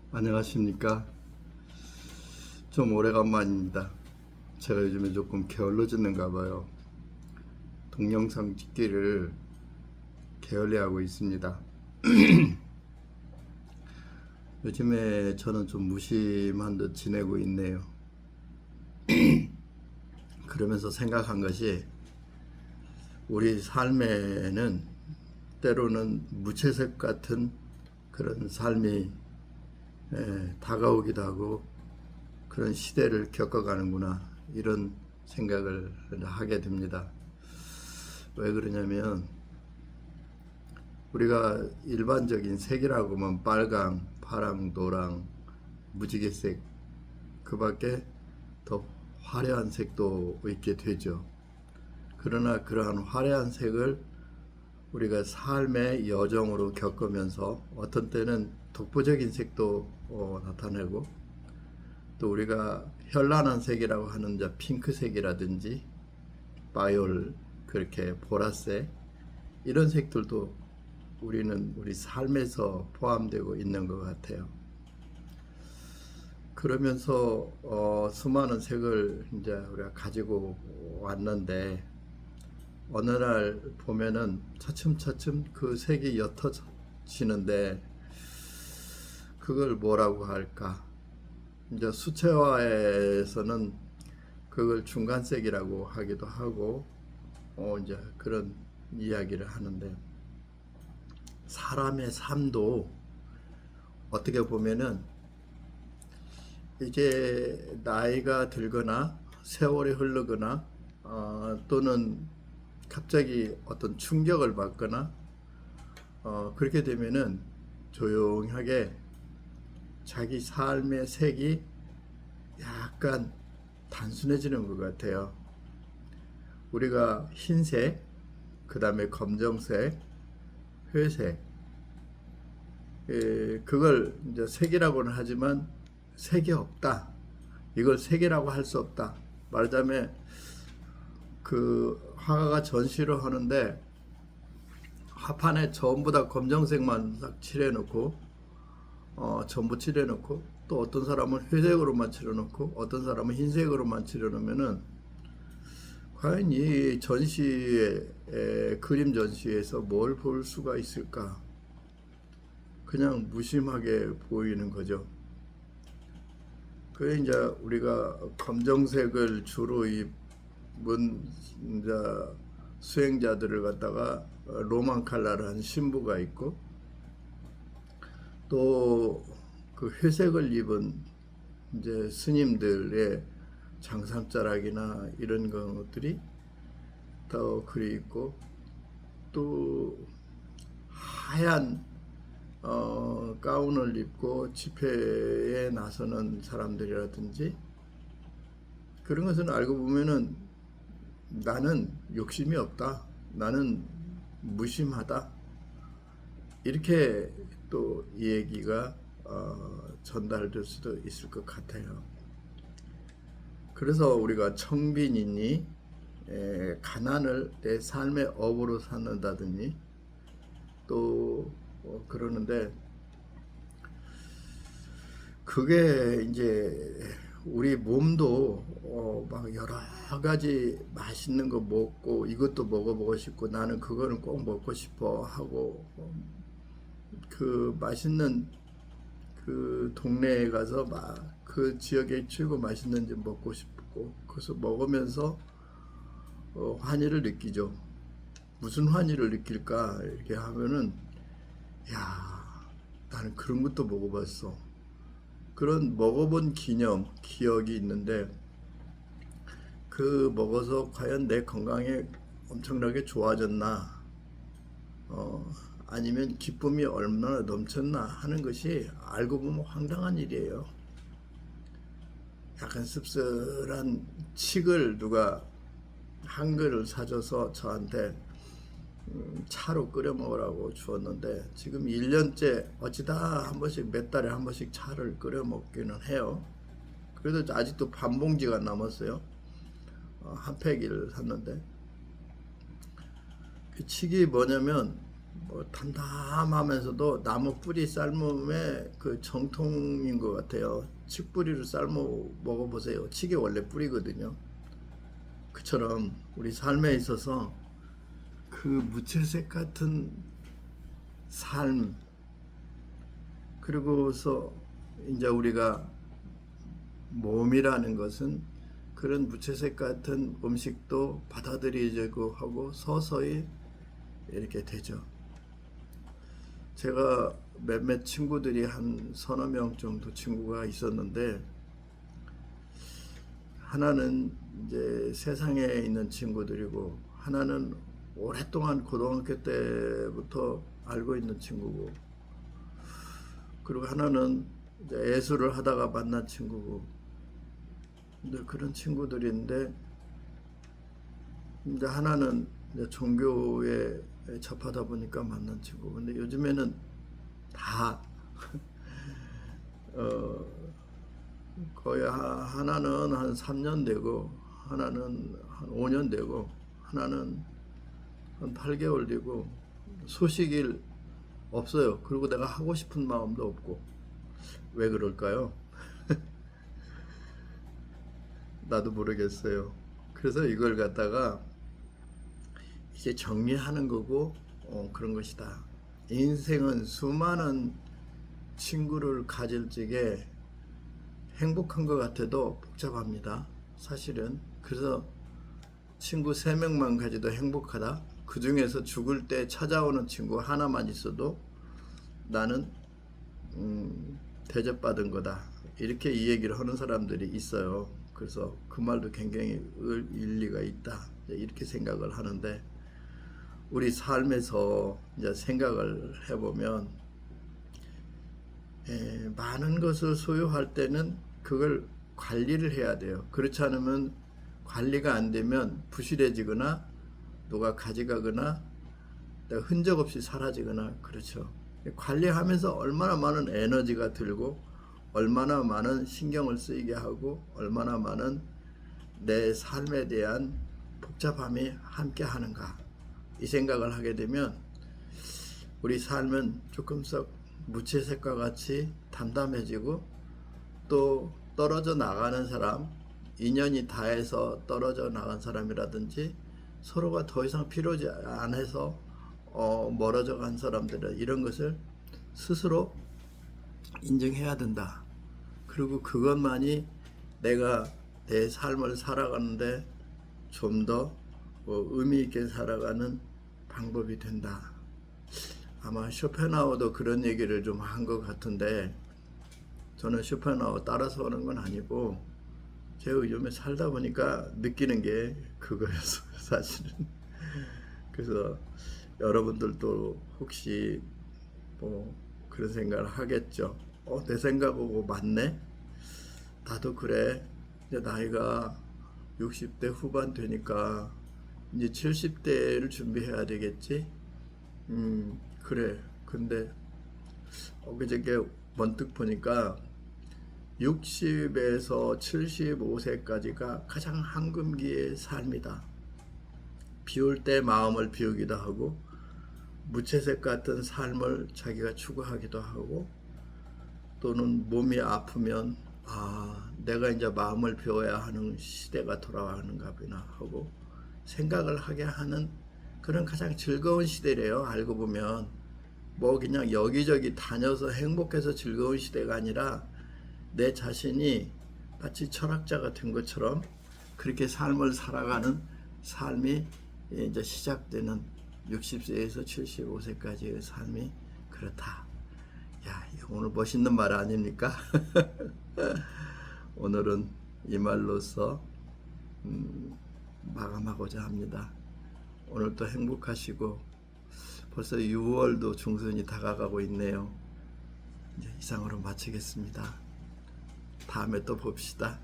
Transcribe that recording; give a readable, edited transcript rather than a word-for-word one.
안녕하십니까. 좀 오래간만입니다. 제가 요즘에 조금 게을러졌는가 봐요. 동영상 찍기를 게을리하고 있습니다. 요즘에 저는 좀 무심한 듯 지내고 있네요. 그러면서 생각한 것이, 우리 삶에는 때로는 무채색 같은 그런 삶이 다가오기도 하고 그런 시대를 겪어가는구나, 이런 생각을 하게 됩니다. 왜 그러냐면, 우리가 일반적인 색이라고 하면 빨강, 파랑, 노랑, 무지개색, 그 밖에 더 화려한 색도 있게 되죠. 그러나 그러한 화려한 색을 우리가 삶의 여정으로 겪으면서 어떤 때는 독보적인 색도 나타내고, 또 우리가 현란한 색이라고 하는 핑크색이라든지 바이올, 그렇게 보라색, 이런 색들도 우리는 우리 삶에서 포함되고 있는 것 같아요. 그러면서 수많은 색을 이제 우리가 가지고 왔는데, 어느 날 보면은 차츰차츰 그 색이 옅어지는데, 그걸 뭐라고 할까? 이제 수채화에서는 그걸 중간색이라고 하기도 하고, 이제 그런 이야기를 하는데, 사람의 삶도 어떻게 보면은 이게 나이가 들거나 세월이 흐르거나 또는 갑자기 어떤 충격을 받거나 그렇게 되면은 조용하게 자기 삶의 색이 약간 단순해지는 것 같아요. 우리가 흰색, 그 다음에 검정색, 회색, 그걸 이제 색이라고는 하지만 색이 없다. 이걸 색이라고 할 수 없다. 말하자면 그 화가가 전시를 하는데 화판에 전부 다 검정색만 딱 칠해놓고 전부 칠해놓고, 또 어떤 사람은 회색으로만 칠해놓고 어떤 사람은 흰색으로만 칠해놓으면은 과연 이 전시에 그림 전시에서 뭘 볼 수가 있을까? 그냥 무심하게 보이는 거죠. 그래 이제 우리가 검정색을 주로 입은 이제 수행자들을 갖다가 로만 칼라라는 신부가 있고, 또 그 회색을 입은 이제 스님들의 장삼자락이나 이런 것들이 더 그리 있고, 또 하얀 가운을 입고 집회에 나서는 사람들이라든지, 그런 것은 알고 보면은 나는 욕심이 없다, 나는 무심하다, 이렇게 또 이 얘기가 전달될 수도 있을 것 같아요. 그래서 우리가 청빈이니 가난을 내 삶의 업으로 삼는다더니 또 그러는데, 그게 이제 우리 몸도 막 여러 가지 맛있는 거 먹고 이것도 먹어보고 싶고 나는 그거는 꼭 먹고 싶어 하고, 그 맛있는 그 동네에 가서 막 그 지역에 최고 맛있는 집 먹고 싶고, 그래서 먹으면서 환희를 느끼죠. 무슨 환희를 느낄까 이렇게 하면은, 야, 나는 그런 것도 먹어봤어. 그런 먹어본 기억이 있는데, 그 먹어서 과연 내 건강에 엄청나게 좋아졌나, 아니면 기쁨이 얼마나 넘쳤나 하는 것이 알고 보면 황당한 일이에요. 약간 씁쓸한 칡을 누가 한 그릇 사줘서 저한테 차로 끓여 먹으라고 주었는데, 지금 1년째 어찌다 한 번씩, 몇 달에 한 번씩 차를 끓여 먹기는 해요. 그래도 아직도 반 봉지가 남았어요. 한 팩을 샀는데, 그 칡이 뭐냐면 뭐 담담하면서도 나무 뿌리 삶음의 그 정통인 것 같아요. 칡뿌리를 삶아 먹어보세요. 칡이 원래 뿌리거든요. 그처럼 우리 삶에 있어서 그 무채색 같은 삶, 그리고서 이제 우리가 몸이라는 것은 그런 무채색 같은 음식도 받아들이려고 하고 서서히 이렇게 되죠. 제가 몇몇 친구들이 한 서너 명 정도 친구가 있었는데, 하나는 이제 세상에 있는 친구들이고, 하나는 오랫동안 고등학교 때부터 알고 있는 친구고, 그리고 하나는 이제 예술을 하다가 만난 친구고, 근데 그런 친구들인데, 이제 하나는 이제 종교에 접하다 보니까 만난 친구. 근데 요즘에는 다 어, 거의 하나는 한 3년 되고, 하나는 한 5년 되고, 하나는 한 8개월 되고, 소식이 없어요. 그리고 내가 하고 싶은 마음도 없고. 왜 그럴까요? 나도 모르겠어요. 그래서 이걸 갖다가 이제 정리하는 거고, 그런 것이다. 인생은 수많은 친구를 가질 적에 행복한 것 같아도 복잡합니다. 사실은. 그래서 친구 3명만 가지도 행복하다. 그 중에서 죽을 때 찾아오는 친구 하나만 있어도 나는 대접받은 거다. 이렇게 이 얘기를 하는 사람들이 있어요. 그래서 그 말도 굉장히 일리가 있다. 이렇게 생각을 하는데, 우리 삶에서 이제 생각을 해보면, 많은 것을 소유할 때는 그걸 관리를 해야 돼요. 그렇지 않으면 관리가 안 되면 부실해지거나 누가 가져가거나 흔적 없이 사라지거나 그렇죠. 관리하면서 얼마나 많은 에너지가 들고, 얼마나 많은 신경을 쓰이게 하고, 얼마나 많은 내 삶에 대한 복잡함이 함께 하는가, 이 생각을 하게 되면 우리 삶은 조금씩 무채색과 같이 담담해지고, 또 떨어져 나가는 사람, 인연이 다해서 떨어져 나간 사람이라든지 서로가 더 이상 필요지 않아서 멀어져 간 사람들은 이런 것을 스스로 인정해야 된다. 그리고 그것만이 내가 내 삶을 살아가는데 좀 더 의미 있게 살아가는 방법이 된다. 아마 쇼펜하우어도 그런 얘기를 좀 한 것 같은데, 저는 쇼펜하우어 따라서 하는 건 아니고 제가 요즘에 살다 보니까 느끼는 게 그거였어요, 사실은. 그래서 여러분들도 혹시 뭐 그런 생각을 하겠죠. 내 생각하고 맞네? 나도 그래. 이제 나이가 60대 후반 되니까 이제 70대를 준비해야 되겠지? 그래. 근데 엊그저께 번뜩 보니까 60에서 75세까지가 가장 황금기의 삶이다. 비올 때 마음을 비우기도 하고, 무채색 같은 삶을 자기가 추구하기도 하고, 또는 몸이 아프면 내가 이제 마음을 비워야 하는 시대가 돌아가는가 보나 하고 생각을 하게 하는 그런 가장 즐거운 시대래요. 알고 보면 뭐 그냥 여기저기 다녀서 행복해서 즐거운 시대가 아니라, 내 자신이 마치 철학자가 된 것처럼 그렇게 삶을 살아가는 삶이 이제 시작되는 60세에서 75세까지의 삶이 그렇다. 야, 오늘 멋있는 말 아닙니까? 오늘은 이 말로써 마감하고자 합니다. 오늘도 행복하시고, 벌써 6월도 중순이 다가가고 있네요. 이제 이상으로 마치겠습니다. 다음에 또 봅시다.